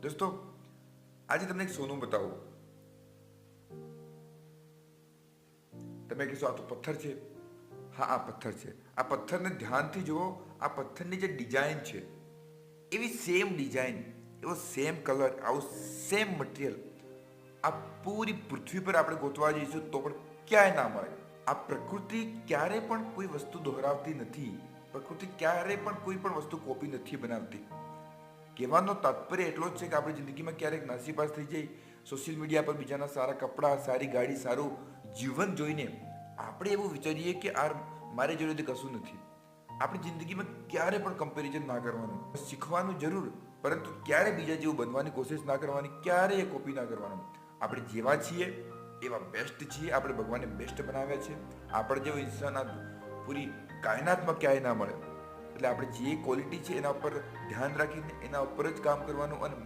દોસ્તો, આજે તમને એક સોનું બતાવું. તમે કહેશો આ તો પથ્થર છે. હા, આ પથ્થર છે. આ પથ્થરને ધ્યાનથી જુઓ. આ પથ્થરની જે ડિઝાઇન છે, એવી સેમ ડિઝાઇન, એવો સેમ કલર, આવું સેમ મટીરિયલ આ પૂરી પૃથ્વી પર આપણે ગોતવા જઈશું તો પણ ક્યાંય ના મળે. આ પ્રકૃતિ ક્યારે પણ કોઈ વસ્તુ દોહરાવતી નથી. પ્રકૃતિ ક્યારે પણ કોઈ પણ વસ્તુ કોપી નથી બનાવતી. કહેવાનો તાત્પર્ય એટલો જ છે કે આપણી જિંદગીમાં ક્યારેક નાસીપાસ થઈ જાય, સોશિયલ મીડિયા પર બીજાના સારા કપડાં, સારી ગાડી, સારું જીવન જોઈને આપણે એવું વિચારીએ કે આ મારી જોડે કશું નથી. આપણી જિંદગીમાં ક્યારે પણ કમ્પેરિઝન ના કરવાનું. શીખવાનું જરૂર, પરંતુ ક્યારે બીજા જેવું બનવાની કોશિશ ના કરવાની, ક્યારે એ કોપી ના કરવાનું. આપણે જેવા છીએ એવા બેસ્ટ છીએ. આપણે ભગવાને બેસ્ટ બનાવ્યા છે. આપણે જેવો ઇન્સાન આ પૂરી કાયનાતમાં ક્યાંય ના મળે. એટલે આપણે જે ક્વોલિટી છે એના ઉપર ધ્યાન રાખીને એના ઉપર જ કામ કરવાનું અને